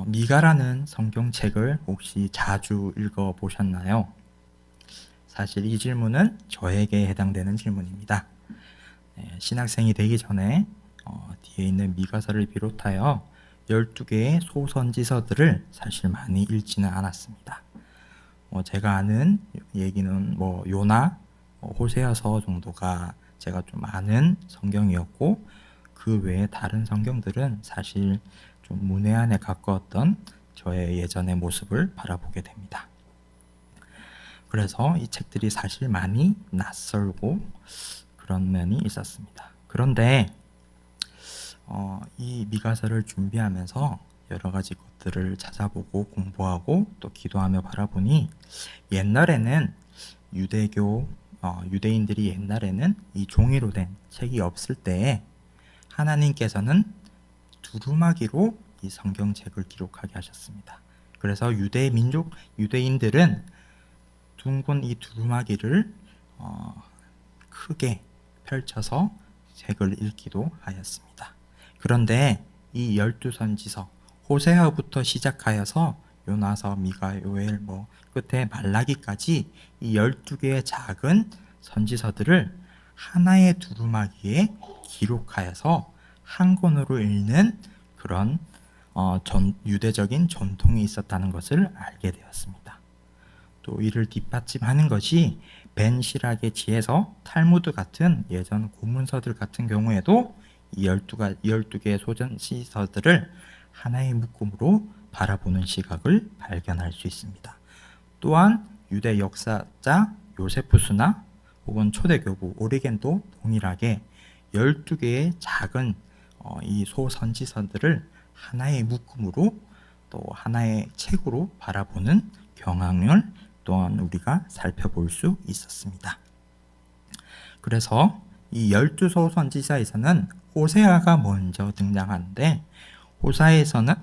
미가라는 성경책을 혹시 자주 읽어보셨나요? 사실 이 질문은 저에게 해당되는 질문입니다. 신학생이 되기 전에 뒤에 있는 미가서를 비롯하여 12개의 소선지서들을 사실 많이 읽지는 않았습니다. 제가 아는 얘기는 요나, 호세아서 정도가 제가 좀 아는 성경이었고, 그 외에 다른 성경들은 사실 좀 문외한에 가까웠던 저의 예전의 모습을 바라보게 됩니다. 그래서 이 책들이 사실 많이 낯설고 그런 면이 있었습니다. 그런데 이 미가서를 준비하면서 여러 가지 것들을 찾아보고 공부하고 또 기도하며 바라보니, 옛날에는 유대인들이 옛날에는 이 종이로 된 책이 없을 때에 하나님께서는 두루마기로 이 성경책을 기록하게 하셨습니다. 그래서 유대인들은 둥근 이 두루마기를 크게 펼쳐서 책을 읽기도 하였습니다. 그런데 이 12선지서, 호세아부터 시작하여서 요나서, 미가, 요엘, 끝에 말라기까지 이 12개의 작은 선지서들을 하나의 두루마기에 기록하여서 한 권으로 읽는 그런 유대적인 전통이 있었다는 것을 알게 되었습니다. 또 이를 뒷받침하는 것이 벤 시락의 지에서 탈무드 같은 예전 고문서들 같은 경우에도 이 12개의 소전시서들을 하나의 묶음으로 바라보는 시각을 발견할 수 있습니다. 또한 유대 역사자 요세푸스나 혹은 초대교부 오리겐도 동일하게 12개의 작은 이 소선지서들을 하나의 묶음으로 또 하나의 책으로 바라보는 경향을 또한 우리가 살펴볼 수 있었습니다. 그래서 이 12소선지서에서는 호세아가 먼저 등장하는데,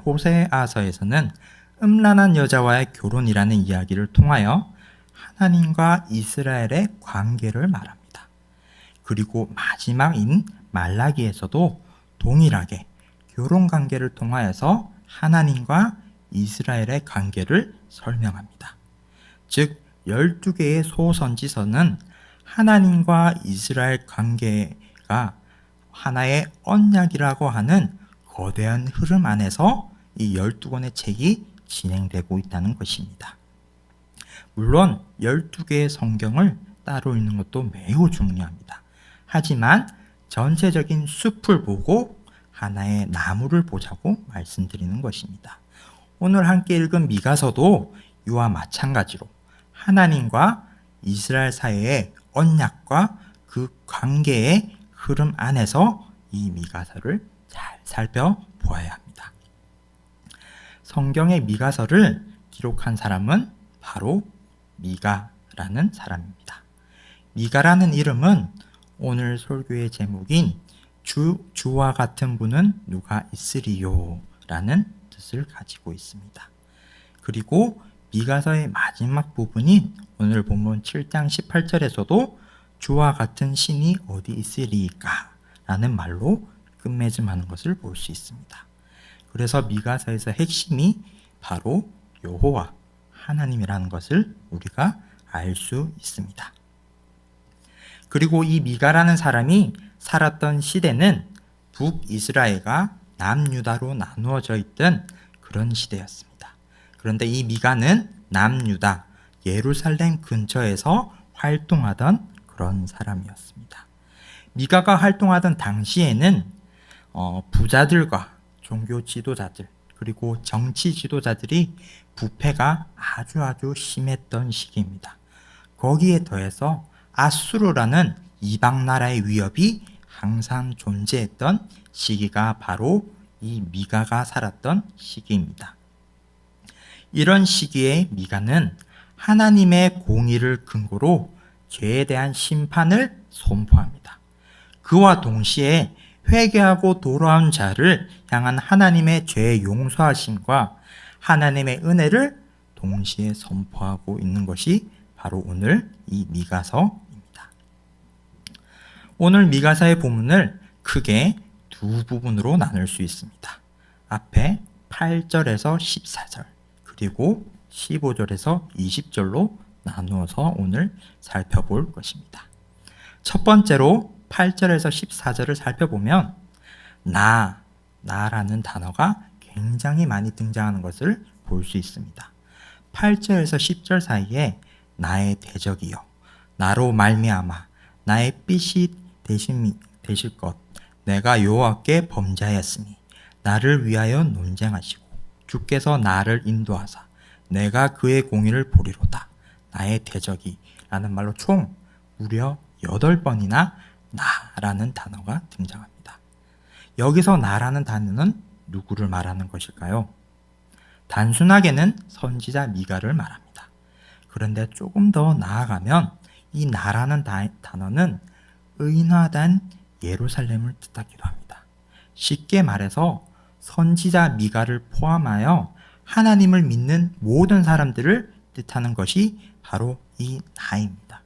호세아서에서는 음란한 여자와의 결혼이라는 이야기를 통하여 하나님과 이스라엘의 관계를 말합니다. 그리고 마지막인 말라기에서도 동일하게 결혼 관계를 통하여서 하나님과 이스라엘의 관계를 설명합니다. 즉 12개의 소선지서는 하나님과 이스라엘 관계가 하나의 언약이라고 하는 거대한 흐름 안에서 이 12권의 책이 진행되고 있다는 것입니다. 물론 12개의 성경을 따로 읽는 것도 매우 중요합니다. 하지만 전체적인 숲을 보고 하나의 나무를 보자고 말씀드리는 것입니다. 오늘 함께 읽은 미가서도 이와 마찬가지로 하나님과 이스라엘 사이의 언약과 그 관계의 흐름 안에서 이 미가서를 잘 살펴보아야 합니다. 성경의 미가서를 기록한 사람은 바로 미가라는 사람입니다. 미가라는 이름은 오늘 설교의 제목인 주와 같은 분은 누가 있으리요 라는 뜻을 가지고 있습니다. 그리고 미가서의 마지막 부분인 오늘 본문 7장 18절에서도 주와 같은 신이 어디 있으리까 라는 말로 끝맺음하는 것을 볼 수 있습니다. 그래서 미가서에서 핵심이 바로 여호와 하나님이라는 것을 우리가 알 수 있습니다. 그리고 이 미가라는 사람이 살았던 시대는 북이스라엘과 남유다로 나누어져 있던 그런 시대였습니다. 그런데 이 미가는 남유다, 예루살렘 근처에서 활동하던 그런 사람이었습니다. 미가가 활동하던 당시에는 부자들과 종교 지도자들 그리고 정치 지도자들이 부패가 아주 심했던 시기입니다. 거기에 더해서 아수르라는 이방 나라의 위협이 항상 존재했던 시기가 바로 이 미가가 살았던 시기입니다. 이런 시기에 미가는 하나님의 공의를 근거로 죄에 대한 심판을 선포합니다. 그와 동시에 회개하고 돌아온 자를 향한 하나님의 죄 용서하심과 하나님의 은혜를 동시에 선포하고 있는 것이 바로 오늘 이 미가서입니다. 오늘 미가서의 본문을 크게 두 부분으로 나눌 수 있습니다. 앞에 8절에서 14절 그리고 15절에서 20절로 나누어서 오늘 살펴볼 것입니다. 첫 번째로 8절에서 14절을 살펴보면 나라는 단어가 굉장히 많이 등장하는 것을 볼 수 있습니다. 8절에서 10절 사이에 나의 대적이여 나로 말미암아 나의 삐이 되실 것 내가 여호와께 범죄하였으니 나를 위하여 논쟁하시고 주께서 나를 인도하사 내가 그의 공의를 보리로다. 나의 대적이 라는 말로 총 무려 8번이나 나라는 단어가 등장합니다. 여기서 나라는 단어는 누구를 말하는 것일까요? 단순하게는 선지자 미가를 말합니다. 그런데 조금 더 나아가면 이 나라는 단어는 의인화된 예루살렘을 뜻하기도 합니다. 쉽게 말해서 선지자 미가를 포함하여 하나님을 믿는 모든 사람들을 뜻하는 것이 바로 이 나입니다.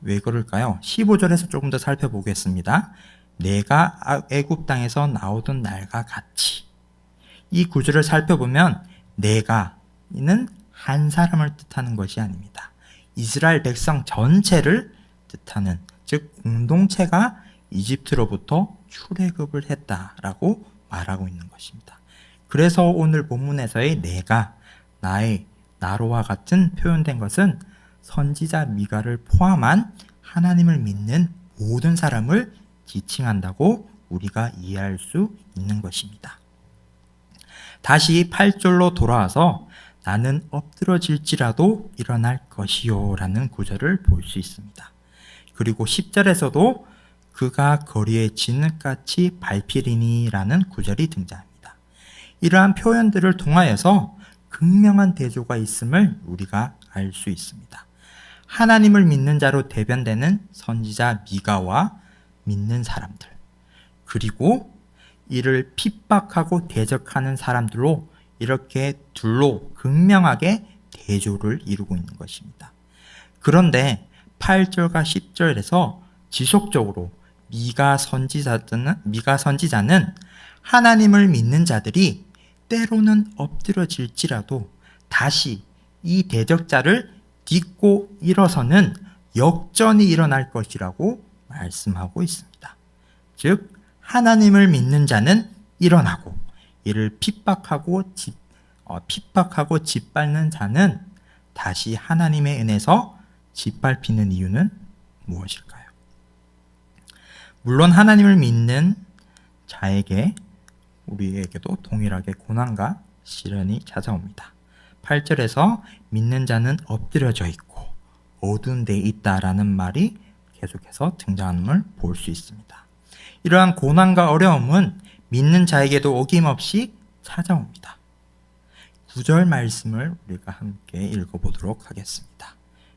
왜 그럴까요? 15절에서 조금 더 살펴보겠습니다. 내가 애굽 땅에서 나오던 날과 같이 이 구절을 살펴보면 내가는 한 사람을 뜻하는 것이 아닙니다. 이스라엘 백성 전체를 뜻하는 즉 공동체가 이집트로부터 출애굽을 했다라고 말하고 있는 것입니다. 그래서 오늘 본문에서의 내가 나로와 같은 표현된 것은 선지자 미가를 포함한 하나님을 믿는 모든 사람을 지칭한다고 우리가 이해할 수 있는 것입니다. 다시 8절로 돌아와서 나는 엎드러질지라도 일어날 것이요 라는 구절을 볼 수 있습니다. 그리고 10절에서도 그가 거리에 진흙같이 밟히리니 라는 구절이 등장합니다. 이러한 표현들을 통하여서 극명한 대조가 있음을 우리가 알 수 있습니다. 하나님을 믿는 자로 대변되는 선지자 미가와 믿는 사람들, 그리고 이를 핍박하고 대적하는 사람들로 이렇게 둘로 극명하게 대조를 이루고 있는 것입니다. 그런데 8절과 10절에서 지속적으로 미가 선지자는 하나님을 믿는 자들이 때로는 엎드러질지라도 다시 이 대적자를 딛고 일어서는 역전이 일어날 것이라고 말씀하고 있습니다. 즉 하나님을 믿는 자는 일어나고 이를 핍박하고 짓밟는 자는 다시 하나님의 은혜에서 짓밟히는 이유는 무엇일까요? 물론 하나님을 믿는 자에게 우리에게도 동일하게 고난과 시련이 찾아옵니다. 8절에서 믿는 자는 엎드려져 있고 어두운 데 있다라는 말이 계속해서 등장함을 볼 수 있습니다. 이러한 고난과 어려움은 믿는 자에게도 어김없이 찾아옵니다. 9절 말씀을 우리가 함께 읽어보도록 하겠습니다.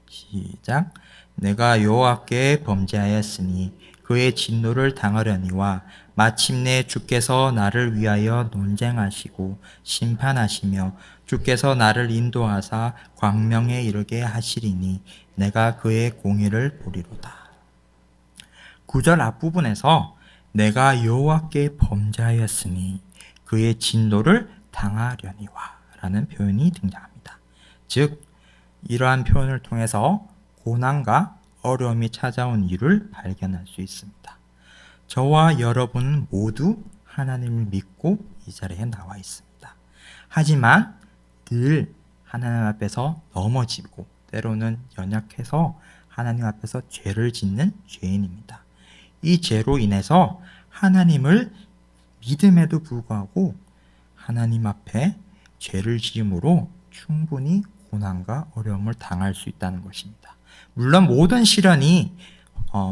시작. 내가 여호와께 범죄하였으니 그의 진노를 당하려니와 마침내 주께서 나를 위하여 논쟁하시고 심판하시며 주께서 나를 인도하사 광명에 이르게 하시리니 내가 그의 공의를 보리로다. 9절 앞부분에서 내가 여호와께 범죄하였으니 그의 진노를 당하려니와 라는 표현이 등장합니다. 즉 이러한 표현을 통해서 고난과 어려움이 찾아온 이유를 발견할 수 있습니다. 저와 여러분 모두 하나님을 믿고 이 자리에 나와 있습니다. 하지만 늘 하나님 앞에서 넘어지고 때로는 연약해서 하나님 앞에서 죄를 짓는 죄인입니다. 이 죄로 인해서 하나님을 믿음에도 불구하고 하나님 앞에 죄를 지음으로 충분히 고난과 어려움을 당할 수 있다는 것입니다. 물론 모든 시련이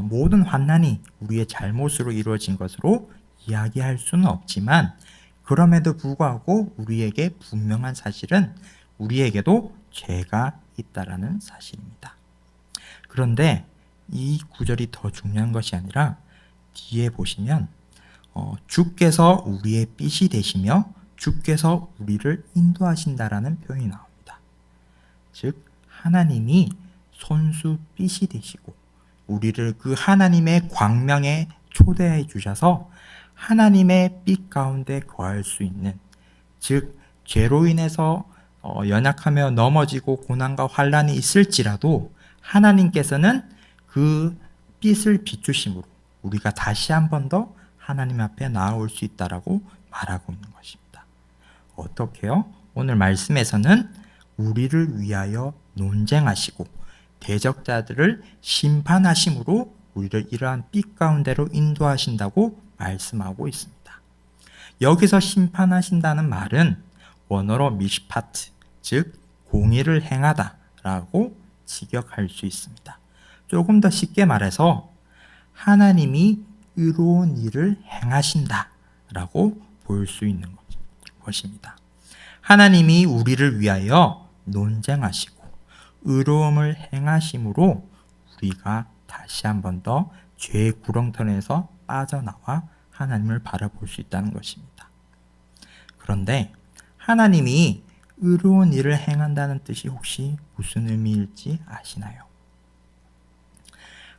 모든 환난이 우리의 잘못으로 이루어진 것으로 이야기할 수는 없지만 그럼에도 불구하고 우리에게 분명한 사실은 우리에게도 죄가 있다라는 사실입니다. 그런데 이 구절이 더 중요한 것이 아니라 뒤에 보시면 주께서 우리의 삐이 되시며 주께서 우리를 인도하신다라는 표현이 나옵니다. 즉 하나님이 손수 삐이 되시고 우리를 그 하나님의 광명에 초대해 주셔서 하나님의 빛 가운데 거할 수 있는 즉 죄로 인해서 연약하며 넘어지고 고난과 환란이 있을지라도 하나님께서는 그 빛을 비추심으로 우리가 다시 한 번 더 하나님 앞에 나아올 수 있다라고 말하고 있는 것입니다. 어떻게요? 오늘 말씀에서는 우리를 위하여 논쟁하시고 대적자들을 심판하심으로 우리를 이러한 빛 가운데로 인도하신다고 말씀하고 있습니다. 여기서 심판하신다는 말은 원어로 미시파트, 즉 공의를 행하다라고 직역할 수 있습니다. 조금 더 쉽게 말해서 하나님이 의로운 일을 행하신다라고 볼 수 있는 것입니다. 하나님이 우리를 위하여 논쟁하시고 의로움을 행하심으로 우리가 다시 한 번 더 죄의 구렁텅이에서 빠져나와 하나님을 바라볼 수 있다는 것입니다. 그런데 하나님이 의로운 일을 행한다는 뜻이 혹시 무슨 의미일지 아시나요?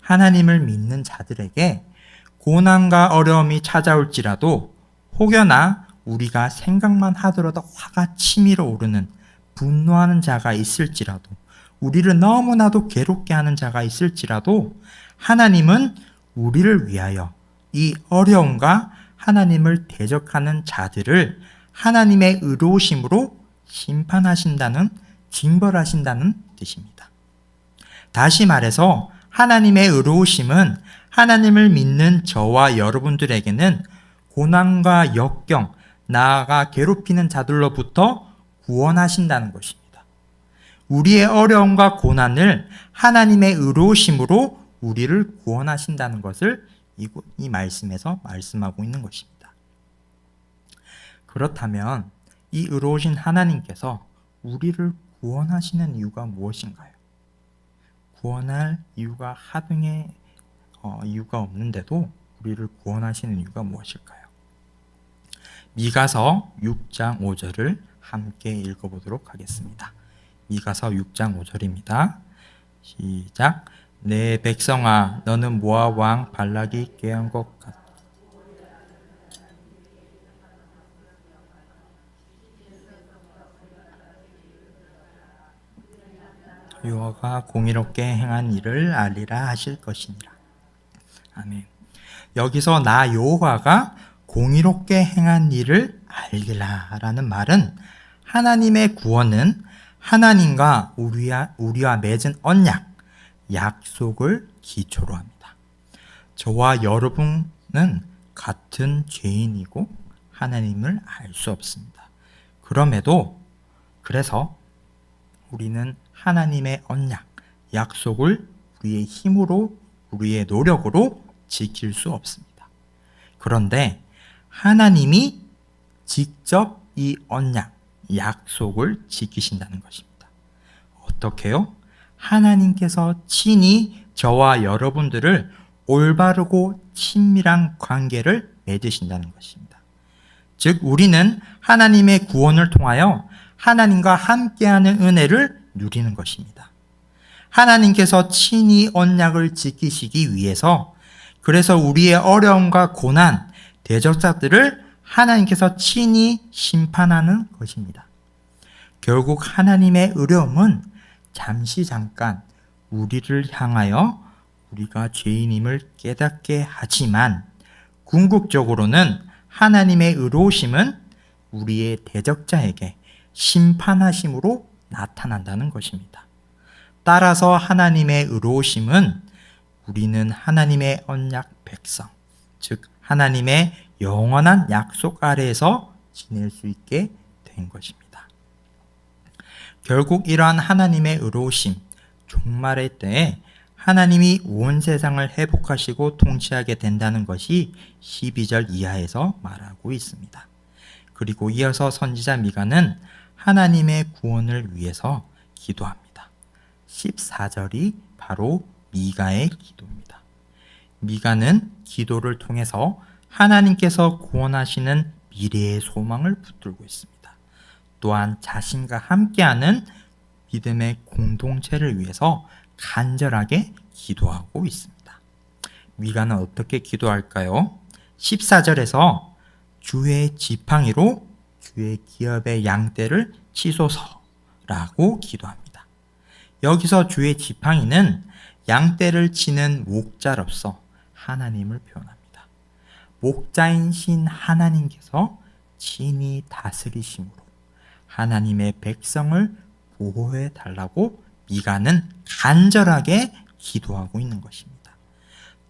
하나님을 믿는 자들에게 고난과 어려움이 찾아올지라도 혹여나 우리가 생각만 하더라도 화가 치밀어 오르는 분노하는 자가 있을지라도 우리를 너무나도 괴롭게 하는 자가 있을지라도 하나님은 우리를 위하여 이 어려움과 하나님을 대적하는 자들을 하나님의 의로우심으로 심판하신다는, 징벌하신다는 뜻입니다. 다시 말해서 하나님의 의로우심은 하나님을 믿는 저와 여러분들에게는 고난과 역경, 나아가 괴롭히는 자들로부터 구원하신다는 것입니다. 우리의 어려움과 고난을 하나님의 의로우심으로 우리를 구원하신다는 것을 이 말씀에서 말씀하고 있는 것입니다. 그렇다면 이 의로우신 하나님께서 우리를 구원하시는 이유가 무엇인가요? 구원할 이유가 하등의 이유가 없는데도 우리를 구원하시는 이유가 무엇일까요? 미가서 6장 5절을 함께 읽어보도록 하겠습니다. 미가서 6장 5절입니다. 시작. 내 백성아, 너는 모압 왕 발락이 꾀한 것 같다. 여호와가 공의롭게 행한 일을 알리라 하실 것이니라. 아멘. 여기서 나 여호와가 공의롭게 행한 일을 알리라라는 말은 하나님의 구원은 하나님과 우리와 맺은 언약, 약속을 기초로 합니다. 저와 여러분은 같은 죄인이고 하나님을 알 수 없습니다. 그래서 우리는 하나님의 언약, 약속을 우리의 힘으로, 우리의 노력으로 지킬 수 없습니다. 그런데 하나님이 직접 이 언약, 약속을 지키신다는 것입니다. 어떻게요? 하나님께서 친히 저와 여러분들을 올바르고 친밀한 관계를 맺으신다는 것입니다. 즉 우리는 하나님의 구원을 통하여 하나님과 함께하는 은혜를 누리는 것입니다. 하나님께서 친히 언약을 지키시기 위해서 그래서 우리의 어려움과 고난, 대적자들을 하나님께서 친히 심판하는 것입니다. 결국 하나님의 의로움은 잠깐 우리를 향하여 우리가 죄인임을 깨닫게 하지만 궁극적으로는 하나님의 의로우심은 우리의 대적자에게 심판하심으로 나타난다는 것입니다. 따라서 하나님의 의로우심은 우리는 하나님의 언약 백성, 즉 하나님의 영원한 약속 아래에서 지낼 수 있게 된 것입니다. 결국 이러한 하나님의 의로우심, 종말의 때에 하나님이 온 세상을 회복하시고 통치하게 된다는 것이 12절 이하에서 말하고 있습니다. 그리고 이어서 선지자 미가는 하나님의 구원을 위해서 기도합니다. 14절이 바로 미가의 기도입니다. 미가는 기도를 통해서 하나님께서 구원하시는 미래의 소망을 붙들고 있습니다. 또한 자신과 함께하는 믿음의 공동체를 위해서 간절하게 기도하고 있습니다. 미가는 어떻게 기도할까요? 14절에서 주의 지팡이로 주의 기업의 양떼를 치소서라고 기도합니다. 여기서 주의 지팡이는 양떼를 치는 목자로서 하나님을 표현합니다. 목자인 신 하나님께서 친히 다스리심으로 하나님의 백성을 보호해 달라고 미가는 간절하게 기도하고 있는 것입니다.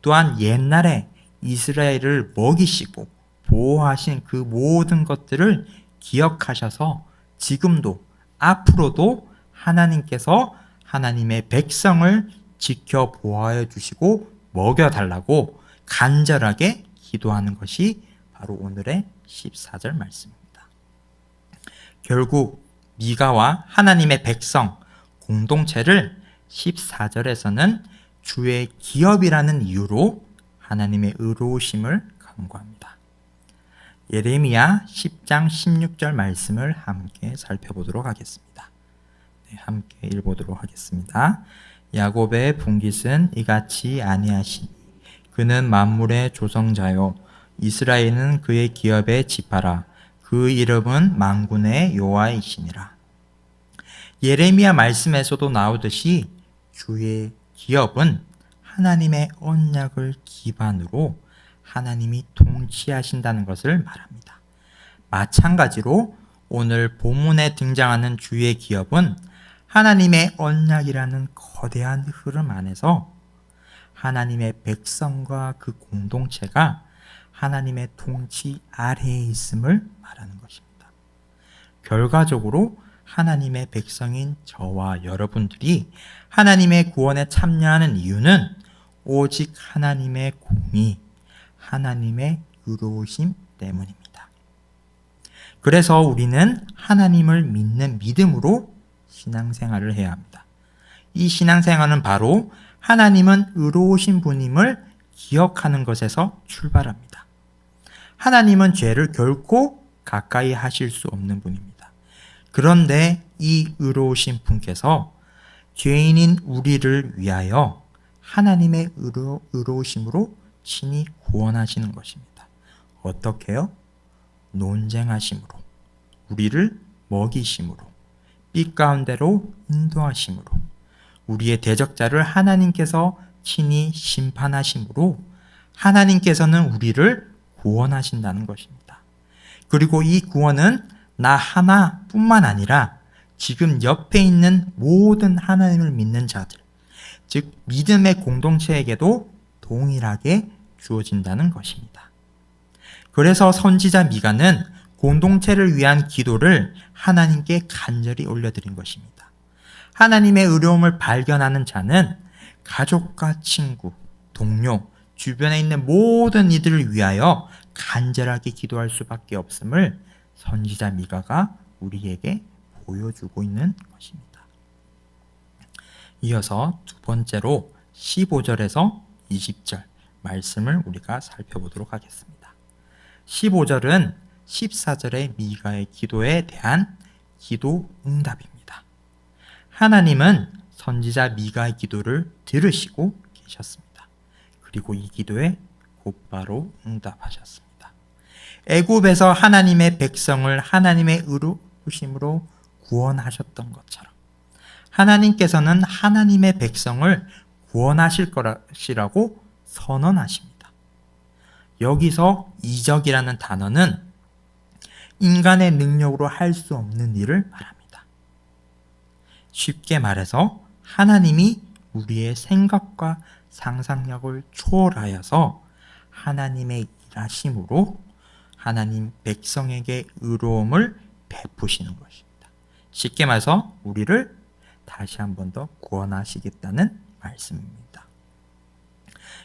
또한 옛날에 이스라엘을 먹이시고 보호하신 그 모든 것들을 기억하셔서 지금도 앞으로도 하나님께서 하나님의 백성을 지켜 보호하여 주시고 먹여 달라고 간절하게 기도하는 것이 바로 오늘의 14절 말씀입니다. 결국 미가와 하나님의 백성 공동체를 14절에서는 주의 기업이라는 이유로 하나님의 의로우심을 간구합니다. 예레미야 10장 16절 말씀을 함께 살펴보도록 하겠습니다. 함께 읽어보도록 하겠습니다. 야곱의 분깃은 이같이 아니하시니 그는 만물의 조성자요 이스라엘은 그의 기업의 지파라. 그 이름은 만군의 여호와이시니라. 예레미야 말씀에서도 나오듯이 주의 기업은 하나님의 언약을 기반으로 하나님이 통치하신다는 것을 말합니다. 마찬가지로 오늘 본문에 등장하는 주의 기업은 하나님의 언약이라는 거대한 흐름 안에서 하나님의 백성과 그 공동체가 하나님의 통치 아래에 있음을 말하는 것입니다. 결과적으로 하나님의 백성인 저와 여러분들이 하나님의 구원에 참여하는 이유는 오직 하나님의 공의, 하나님의 의로우심 때문입니다. 그래서 우리는 하나님을 믿는 믿음으로 신앙생활을 해야 합니다. 이 신앙생활은 바로 하나님은 의로우신 분임을 기억하는 것에서 출발합니다. 하나님은 죄를 결코 가까이 하실 수 없는 분입니다. 그런데 이 의로우신 분께서 죄인인 우리를 위하여 하나님의 의로우심으로 친히 구원하시는 것입니다. 어떻게요? 논쟁하심으로, 우리를 먹이심으로, 빛 가운데로 인도하심으로, 우리의 대적자를 하나님께서 친히 심판하심으로 하나님께서는 우리를 구원하신다는 것입니다. 그리고 이 구원은 나 하나뿐만 아니라 지금 옆에 있는 모든 하나님을 믿는 자들, 즉 믿음의 공동체에게도 동일하게 주어진다는 것입니다. 그래서 선지자 미가는 공동체를 위한 기도를 하나님께 간절히 올려드린 것입니다. 하나님의 의로움을 발견하는 자는 가족과 친구, 동료, 주변에 있는 모든 이들을 위하여 간절하게 기도할 수밖에 없음을 선지자 미가가 우리에게 보여주고 있는 것입니다. 이어서 두 번째로 15절에서 20절 말씀을 우리가 살펴보도록 하겠습니다. 15절은 14절의 미가의 기도에 대한 기도 응답입니다. 하나님은 선지자 미가의 기도를 들으시고 계셨습니다. 그리고 이 기도에 곧바로 응답하셨습니다. 애굽에서 하나님의 백성을 하나님의 의로우심으로 구원하셨던 것처럼 하나님께서는 하나님의 백성을 구원하실 것이라고 선언하십니다. 여기서 이적이라는 단어는 인간의 능력으로 할 수 없는 일을 말합니다. 쉽게 말해서 하나님이 우리의 생각과 상상력을 초월하여서 하나님의 일하심으로 하나님 백성에게 의로움을 베푸시는 것입니다. 쉽게 말해서 우리를 다시 한 번 더 구원하시겠다는 말씀입니다.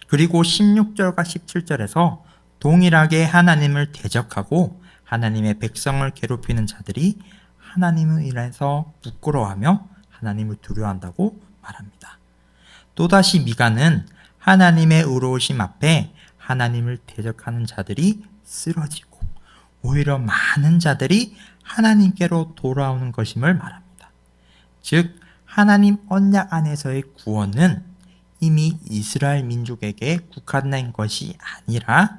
그리고 16절과 17절에서 동일하게 하나님을 대적하고 하나님의 백성을 괴롭히는 자들이 하나님을 인해서 부끄러워하며 하나님을 두려워한다고 말합니다. 또다시 미가는 하나님의 의로우심 앞에 하나님을 대적하는 자들이 쓰러지고 오히려 많은 자들이 하나님께로 돌아오는 것임을 말합니다. 즉 하나님 언약 안에서의 구원은 이미 이스라엘 민족에게 국한된 것이 아니라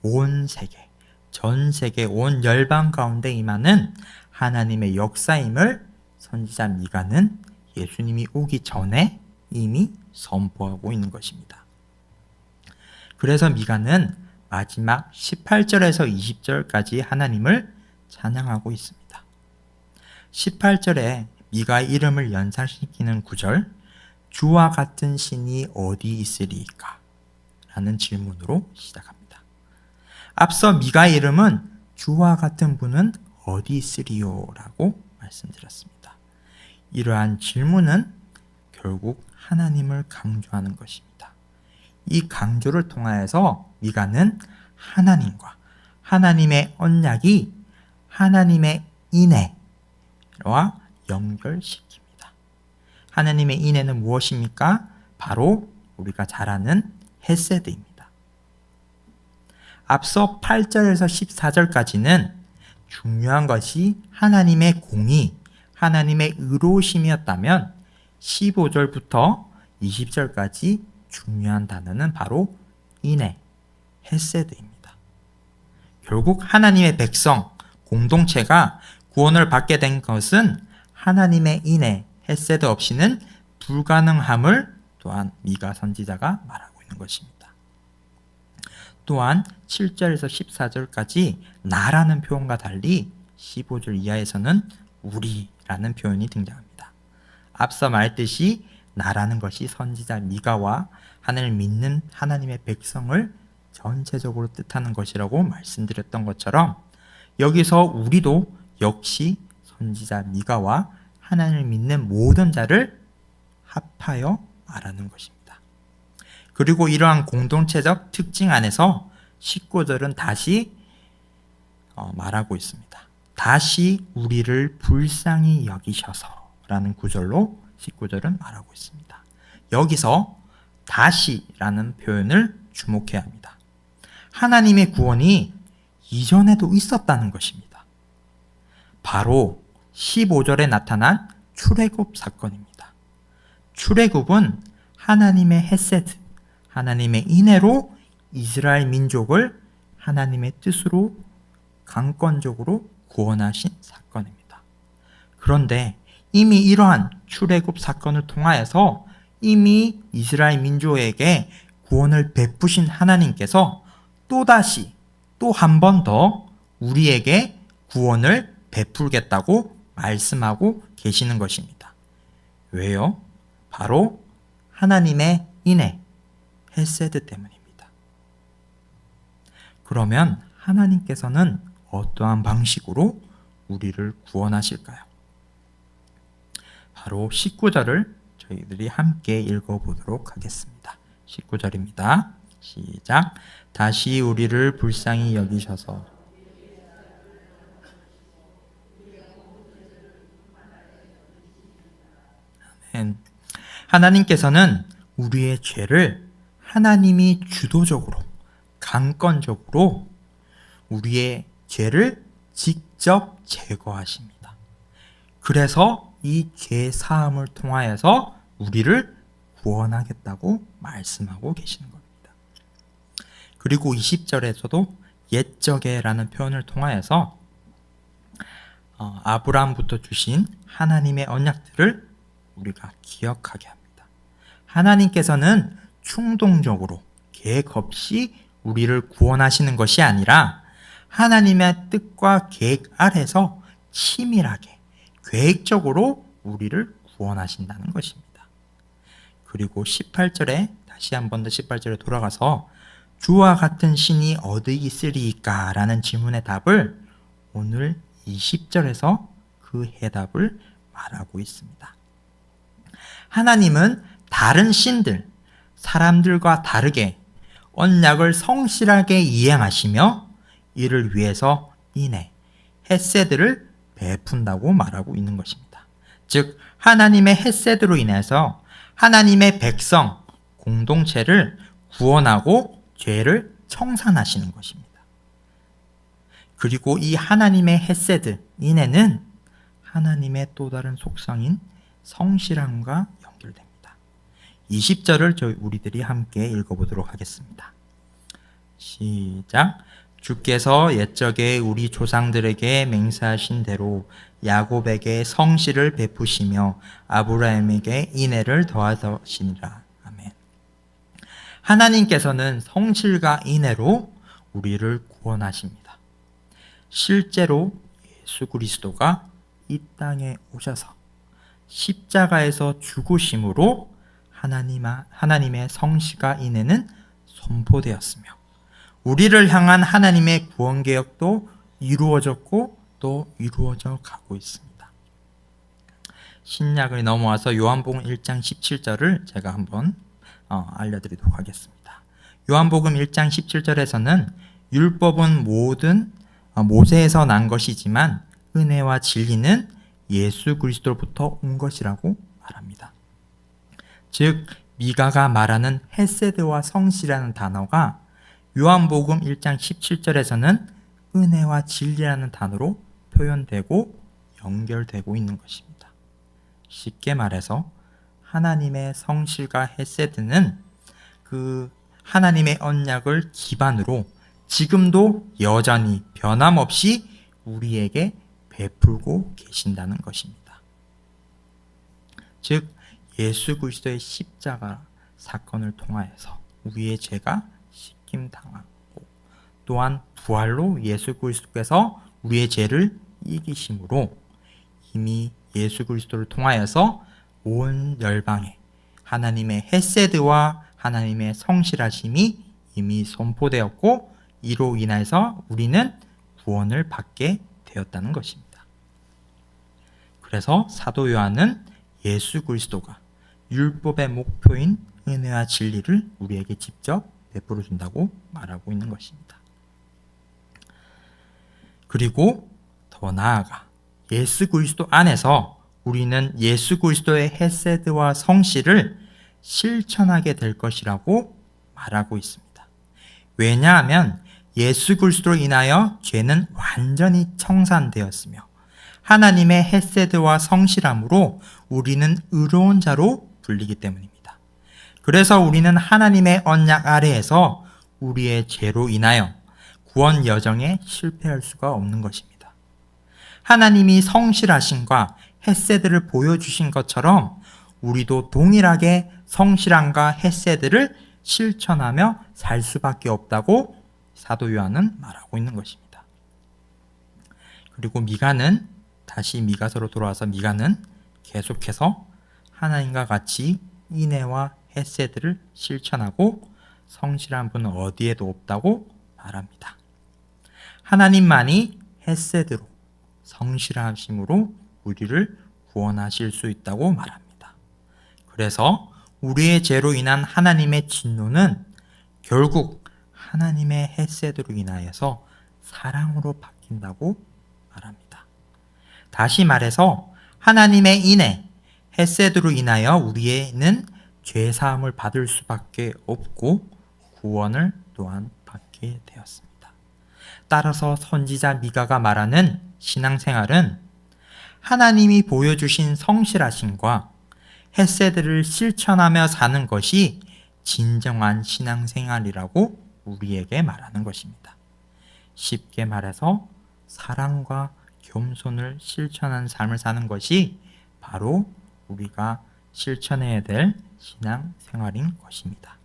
온 세계 전 세계 온 열방 가운데 임하는 하나님의 역사임을 선지자 미가는 예수님이 오기 전에 이미 선포하고 있는 것입니다. 그래서 미가는 마지막 18절에서 20절까지 하나님을 찬양하고 있습니다. 18절에 미가의 이름을 연상시키는 구절, 주와 같은 신이 어디 있으리까? 라는 질문으로 시작합니다. 앞서 미가의 이름은 주와 같은 분은 어디 있으리요? 라고 말씀드렸습니다. 이러한 질문은 결국 하나님을 강조하는 것입니다. 이 강조를 통하여서 미가는 하나님과 하나님의 언약이 하나님의 인애와 연결시킵니다. 하나님의 인애는 무엇입니까? 바로 우리가 잘 아는 헤세드입니다. 앞서 8절에서 14절까지는 중요한 것이 하나님의 공의, 하나님의 의로우심이었다면 15절부터 20절까지 중요한 단어는 바로 인애, 헤세드입니다. 결국 하나님의 백성, 공동체가 구원을 받게 된 것은 하나님의 인애, 헤세드 없이는 불가능함을 또한 미가 선지자가 말하고 있는 것입니다. 또한 7절에서 14절까지 나라는 표현과 달리 15절 이하에서는 우리라는 표현이 등장합니다. 앞서 말했듯이 나라는 것이 선지자 미가와 하나님을 믿는 하나님의 백성을 전체적으로 뜻하는 것이라고 말씀드렸던 것처럼 여기서 우리도 역시 선지자 미가와 하나님을 믿는 모든 자를 합하여 말하는 것입니다. 그리고 이러한 공동체적 특징 안에서 19절은 다시 말하고 있습니다. 다시 우리를 불쌍히 여기셔서 라는 구절로 19절은 말하고 있습니다. 여기서 다시라는 표현을 주목해야 합니다. 하나님의 구원이 이전에도 있었다는 것입니다. 바로 15절에 나타난 출애굽 사건입니다. 출애굽은 하나님의 헤세드, 하나님의 인애로 이스라엘 민족을 하나님의 뜻으로 강권적으로 구원하신 사건입니다. 그런데 이미 이러한 출애굽 사건을 통하여서 이미 이스라엘 민족에게 구원을 베푸신 하나님께서 또다시 또 한 번 더 우리에게 구원을 베풀겠다고 말씀하고 계시는 것입니다. 왜요? 바로 하나님의 인애, 헤세드 때문입니다. 그러면 하나님께서는 어떠한 방식으로 우리를 구원하실까요? 바로 19절을 저희들이 함께 읽어보도록 하겠습니다. 19절입니다. 시작. 다시 우리를 불쌍히 여기셔서 아멘. 하나님께서는 우리의 죄를 하나님이 주도적으로 강권적으로 우리의 죄를 직접 제거하십니다. 그래서 이 죄 사함을 통하여서 우리를 구원하겠다고 말씀하고 계시는 겁니다. 그리고 20절에서도 옛적에라는 표현을 통하여서 아브라함부터 주신 하나님의 언약들을 우리가 기억하게 합니다. 하나님께서는 충동적으로 계획 없이 우리를 구원하시는 것이 아니라 하나님의 뜻과 계획 아래서 치밀하게 계획적으로 우리를 구원하신다는 것입니다. 그리고 18절에 다시 한 번 더 18절에 돌아가서 주와 같은 신이 어디 있으리까? 라는 질문의 답을 오늘 20절에서 그 해답을 말하고 있습니다. 하나님은 다른 신들, 사람들과 다르게 언약을 성실하게 이행하시며 이를 위해서 인애, 헤세드를 베푼다고 말하고 있는 것입니다. 즉 하나님의 헤세드로 인해서 하나님의 백성, 공동체를 구원하고 죄를 청산하시는 것입니다. 그리고 이 하나님의 헤세드, 인애는 하나님의 또 다른 속성인 성실함과 연결됩니다. 20절을 우리들이 함께 읽어보도록 하겠습니다. 시작. 주께서 옛적에 우리 조상들에게 맹세하신 대로 야곱에게 성실을 베푸시며 아브라함에게 인애를 더하시니라. 아멘. 하나님께서는 성실과 인애로 우리를 구원하십니다. 실제로 예수 그리스도가 이 땅에 오셔서 십자가에서 죽으심으로 하나님의 성실과 인애는 선포되었으며 우리를 향한 하나님의 구원 계획도 이루어졌고 또 이루어져 가고 있습니다. 신약을 넘어와서 요한복음 1장 17절을 제가 한번 알려드리도록 하겠습니다. 요한복음 1장 17절에서는 율법은 모든 모세에서 난 것이지만 은혜와 진리는 예수 그리스도로부터 온 것이라고 말합니다. 즉 미가가 말하는 헤세드와 성실이라는 단어가 요한복음 1장 17절에서는 은혜와 진리라는 단어로 표현되고 연결되고 있는 것입니다. 쉽게 말해서 하나님의 성실과 헤세드는 그 하나님의 언약을 기반으로 지금도 여전히 변함없이 우리에게 베풀고 계신다는 것입니다. 즉 예수 그리스도의 십자가 사건을 통하여서 우리의 죄가 씻김 당하고 또한 부활로 예수 그리스도께서 우리의 죄를 이기심으로 이미 예수 그리스도를 통하여서 온 열방에 하나님의 헤세드와 하나님의 성실하심이 이미 선포되었고 이로 인해서 우리는 구원을 받게 되었다는 것입니다. 그래서 사도 요한은 예수 그리스도가 율법의 목표인 은혜와 진리를 우리에게 직접 베풀어 준다고 말하고 있는 것입니다. 그리고 더 나아가 예수 그리스도 안에서 우리는 예수 그리스도의 헤세드와 성실을 실천하게 될 것이라고 말하고 있습니다. 왜냐하면 예수 그리스도로 인하여 죄는 완전히 청산되었으며 하나님의 헤세드와 성실함으로 우리는 의로운 자로 불리기 때문입니다. 그래서 우리는 하나님의 언약 아래에서 우리의 죄로 인하여 구원 여정에 실패할 수가 없는 것입니다. 하나님이 성실하심과 헤세드를 보여주신 것처럼 우리도 동일하게 성실함과 헤세드를 실천하며 살 수밖에 없다고 사도 요한은 말하고 있는 것입니다. 그리고 미가는 다시 미가서로 돌아와서 미가는 계속해서 하나님과 같이 인애와 헤세드를 실천하고 성실한 분은 어디에도 없다고 말합니다. 하나님만이 헤세드로 성실하심으로 우리를 구원하실 수 있다고 말합니다. 그래서 우리의 죄로 인한 하나님의 진노는 결국 하나님의 헤세드로 인하여서 사랑으로 바뀐다고 말합니다. 다시 말해서 하나님의 인애, 헤세드로 인하여 우리는 죄사함을 받을 수밖에 없고 구원을 또한 받게 되었습니다. 따라서 선지자 미가가 말하는 신앙생활은 하나님이 보여주신 성실하심과 헤세드를 실천하며 사는 것이 진정한 신앙생활이라고 우리에게 말하는 것입니다. 쉽게 말해서 사랑과 겸손을 실천한 삶을 사는 것이 바로 우리가 실천해야 될 신앙생활인 것입니다.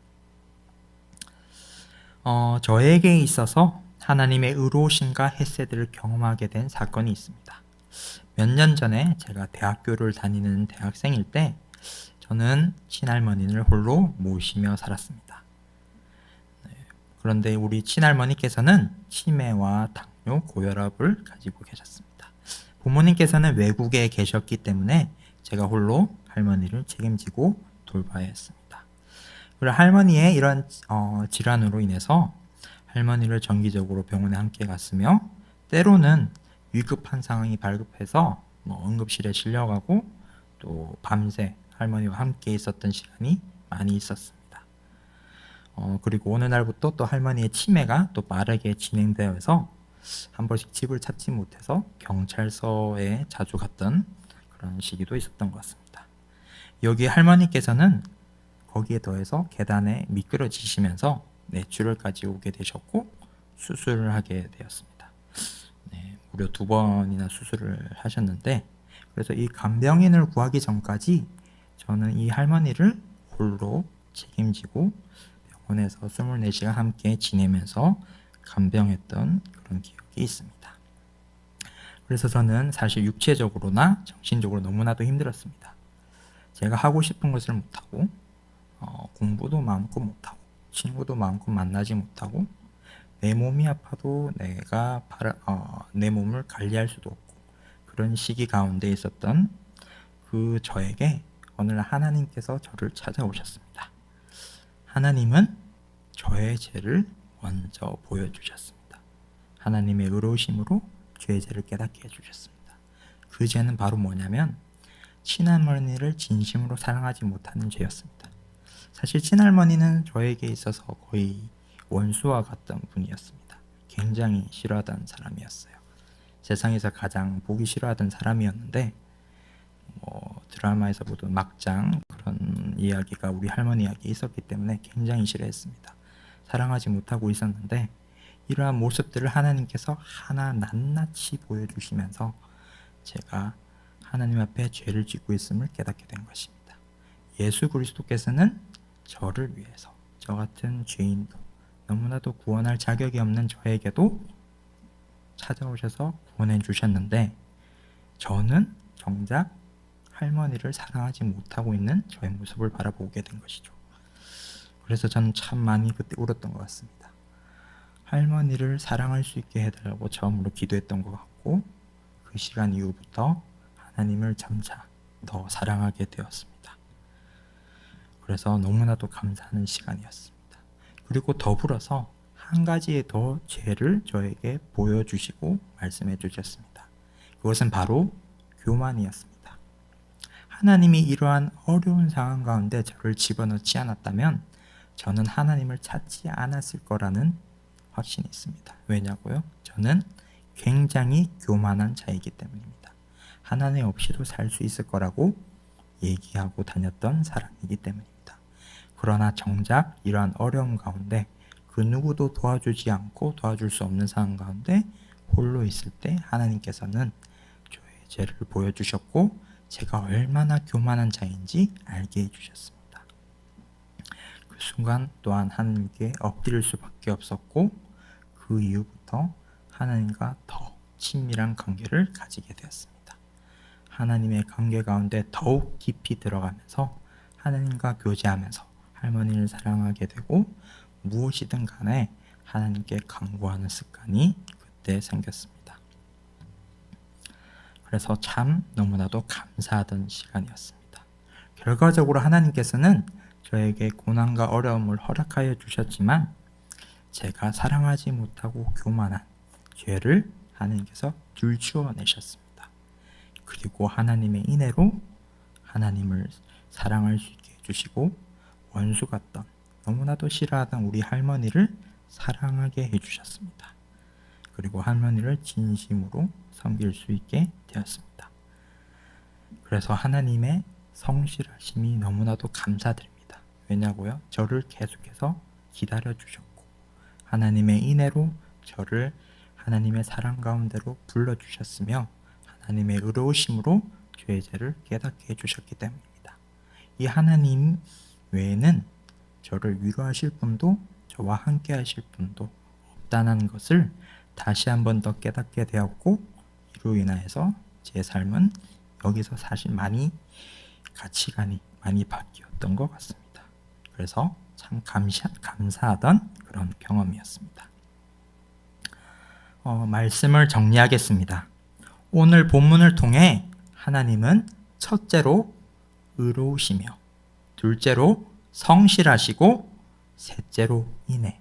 저에게 있어서 하나님의 의로우심과 헤세드를 경험하게 된 사건이 있습니다. 몇 년 전에 제가 대학교를 다니는 대학생일 때 저는 친할머니를 홀로 모시며 살았습니다. 그런데 우리 친할머니께서는 치매와 당뇨, 고혈압을 가지고 계셨습니다. 부모님께서는 외국에 계셨기 때문에 제가 홀로 할머니를 책임지고 돌봐야 했습니다. 그리고 할머니의 이런 질환으로 인해서 할머니를 정기적으로 병원에 함께 갔으며 때로는 위급한 상황이 발급해서 응급실에 실려가고 또 밤새 할머니와 함께 있었던 시간이 많이 있었습니다. 그리고 어느 날부터 또 할머니의 치매가 또 빠르게 진행되어서 한 번씩 집을 찾지 못해서 경찰서에 자주 갔던 그런 시기도 있었던 것 같습니다. 여기 할머니께서는 거기에 더해서 계단에 미끄러지시면서 뇌출혈까지 오게 되셨고 수술을 하게 되었습니다. 네, 무려 2번이나 수술을 하셨는데, 그래서 이 간병인을 구하기 전까지 저는 이 할머니를 홀로 책임지고 병원에서 24시간 함께 지내면서 간병했던 그런 기억이 있습니다. 그래서 저는 사실 육체적으로나 정신적으로 너무나도 힘들었습니다. 제가 하고 싶은 것을 못하고 공부도 마음껏 못하고 친구도 마음껏 만나지 못하고 내 몸이 아파도 내가 내 몸을 관리할 수도 없고 그런 시기 가운데 있었던 그 저에게 어느 날 하나님께서 저를 찾아오셨습니다. 하나님은 저의 죄를 먼저 보여주셨습니다. 하나님의 의로우심으로 죄의 죄를 깨닫게 해주셨습니다. 그 죄는 바로 뭐냐면 친할머니를 진심으로 사랑하지 못하는 죄였습니다. 사실 친할머니는 저에게 있어서 거의 원수와 같던 분이었습니다. 굉장히 싫어하던 사람이었어요. 세상에서 가장 보기 싫어하던 사람이었는데 드라마에서 보던 막장 그런 이야기가 우리 할머니 이야기에 있었기 때문에 굉장히 싫어했습니다. 사랑하지 못하고 있었는데 이러한 모습들을 하나님께서 하나 낱낱이 보여주시면서 제가 하나님 앞에 죄를 짓고 있음을 깨닫게 된 것입니다. 예수 그리스도께서는 저를 위해서 저 같은 죄인도 너무나도 구원할 자격이 없는 저에게도 찾아오셔서 구원해 주셨는데 저는 정작 할머니를 사랑하지 못하고 있는 저의 모습을 바라보게 된 것이죠. 그래서 저는 참 많이 그때 울었던 것 같습니다. 할머니를 사랑할 수 있게 해달라고 처음으로 기도했던 것 같고 그 시간 이후부터 하나님을 점차 더 사랑하게 되었습니다. 그래서 너무나도 감사하는 시간이었습니다. 그리고 더불어서 한 가지의 더 죄를 저에게 보여주시고 말씀해 주셨습니다. 그것은 바로 교만이었습니다. 하나님이 이러한 어려운 상황 가운데 저를 집어넣지 않았다면 저는 하나님을 찾지 않았을 거라는 확신이 있습니다. 왜냐고요? 저는 굉장히 교만한 자이기 때문입니다. 하나님 없이도 살 수 있을 거라고 얘기하고 다녔던 사람이기 때문입니다. 그러나 정작 이러한 어려움 가운데 그 누구도 도와주지 않고 도와줄 수 없는 상황 가운데 홀로 있을 때 하나님께서는 저의 죄를 보여주셨고 제가 얼마나 교만한 자인지 알게 해주셨습니다. 그 순간 또한 하나님께 엎드릴 수밖에 없었고 그 이후부터 하나님과 더 친밀한 관계를 가지게 되었습니다. 하나님의 관계 가운데 더욱 깊이 들어가면서 하나님과 교제하면서 할머니를 사랑하게 되고 무엇이든 간에 하나님께 간구하는 습관이 그때 생겼습니다. 그래서 참 너무나도 감사하던 시간이었습니다. 결과적으로 하나님께서는 저에게 고난과 어려움을 허락하여 주셨지만 제가 사랑하지 못하고 교만한 죄를 하나님께서 들추어내셨습니다. 그리고 하나님의 인애로 하나님을 사랑할 수 있게 해주시고 원수 같던 너무나도 싫어하던 우리 할머니를 사랑하게 해주셨습니다. 그리고 할머니를 진심으로 섬길 수 있게 되었습니다. 그래서 하나님의 성실하심이 너무나도 감사드립니다. 왜냐고요? 저를 계속해서 기다려주셨고 하나님의 인애로 저를 하나님의 사랑 가운데로 불러주셨으며 하나님의 의로우심으로 죄의 죄를 깨닫게 해주셨기 때문입니다. 이 하나님 외에는 저를 위로하실 분도 저와 함께 하실 분도 없다는 것을 다시 한 번 더 깨닫게 되었고 이로 인하여서 제 삶은 여기서 사실 많이 가치관이 많이 바뀌었던 것 같습니다. 그래서 참 감사하던 그런 경험이었습니다. 말씀을 정리하겠습니다. 오늘 본문을 통해 하나님은 첫째로 의로우시며 둘째로 성실하시고 셋째로 인애,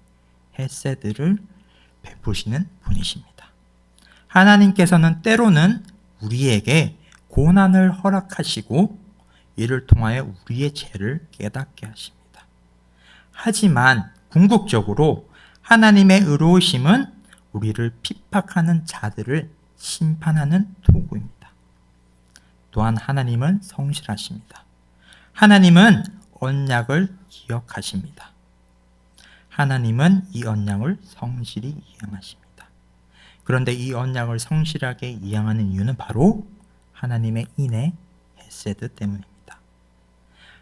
헤세드를 베푸시는 분이십니다. 하나님께서는 때로는 우리에게 고난을 허락하시고 이를 통하여 우리의 죄를 깨닫게 하십니다. 하지만 궁극적으로 하나님의 의로우심은 우리를 핍박하는 자들을 심판하는 도구입니다. 또한 하나님은 성실하십니다. 하나님은 언약을 기억하십니다. 하나님은 이 언약을 성실히 이행하십니다. 그런데 이 언약을 성실하게 이행하는 이유는 바로 하나님의 인애 헤세드 때문입니다.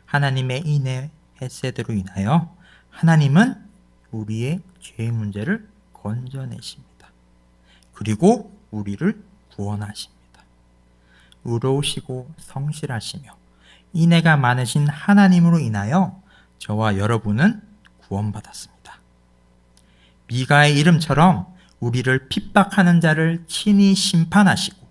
하나님의 인애 헤세드로 인하여 하나님은 우리의 죄의 문제를 건져내십니다. 그리고 우리를 구원하십니다. 의로우시고 성실하시며 인애가 많으신 하나님으로 인하여 저와 여러분은 구원받았습니다. 미가의 이름처럼 우리를 핍박하는 자를 친히 심판하시고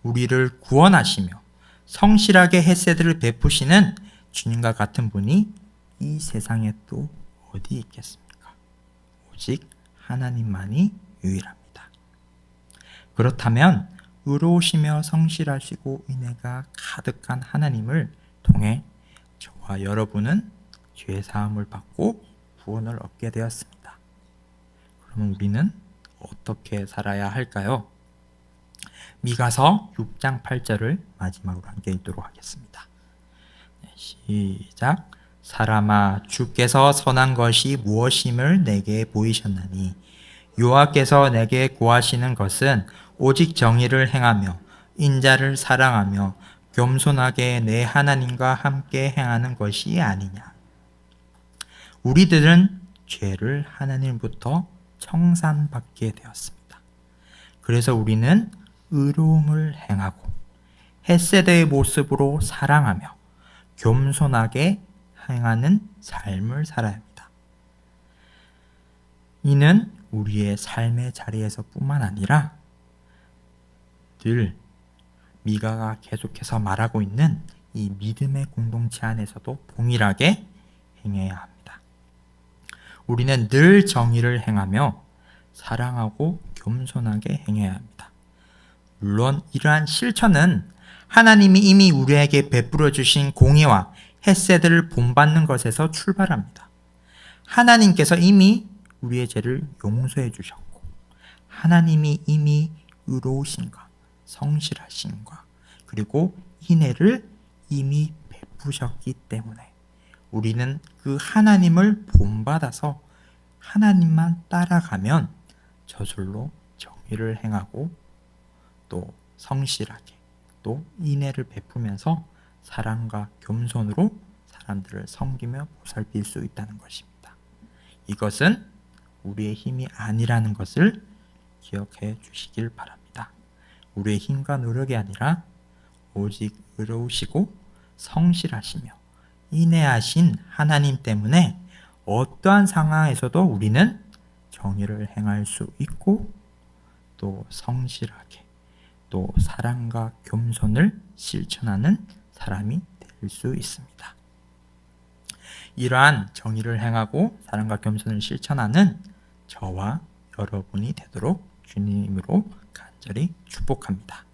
우리를 구원하시며 성실하게 헤세드를 베푸시는 주님과 같은 분이 이 세상에 또 어디 있겠습니까? 오직 하나님만이 유일합니다. 그렇다면 의로우시며 성실하시고 인애가 가득한 하나님을 통해 저와 여러분은 죄사함을 받고 구원을 얻게 되었습니다. 그러면 우리는 어떻게 살아야 할까요? 미가서 6장 8절을 마지막으로 함께 읽도록 하겠습니다. 시작. 사람아, 주께서 선한 것이 무엇임을 내게 보이셨나니 여호와께서 내게 구하시는 것은 오직 정의를 행하며 인자를 사랑하며 겸손하게 내 하나님과 함께 행하는 것이 아니냐. 우리들은 죄를 하나님부터 청산받게 되었습니다. 그래서 우리는 의로움을 행하고 헤세드의 모습으로 사랑하며 겸손하게 행하는 삶을 살아야 합니다. 이는 우리의 삶의 자리에서 뿐만 아니라 늘 미가가 계속해서 말하고 있는 이 믿음의 공동체 안에서도 동일하게 행해야 합니다. 우리는 늘 정의를 행하며 사랑하고 겸손하게 행해야 합니다. 물론 이러한 실천은 하나님이 이미 우리에게 베풀어 주신 공의와 헤세드를 본받는 것에서 출발합니다. 하나님께서 이미 우리의 죄를 용서해 주셨고 하나님이 이미 의로우신가 성실하신가 그리고 인애를 이미 베푸셨기 때문에 우리는 그 하나님을 본받아서 하나님만 따라가면 저절로 정의를 행하고 또 성실하게 또 인애를 베푸면서 사랑과 겸손으로 사람들을 섬기며 보살필 수 있다는 것입니다. 이것은 우리의 힘이 아니라는 것을 기억해 주시길 바랍니다. 우리의 힘과 노력이 아니라 오직 의로우시고 성실하시며 인애하신 하나님 때문에 어떠한 상황에서도 우리는 정의를 행할 수 있고 또 성실하게 또 사랑과 겸손을 실천하는 사람이 될 수 있습니다. 이러한 정의를 행하고 사랑과 겸손을 실천하는 저와 여러분이 되도록 주님으로 간절히 축복합니다.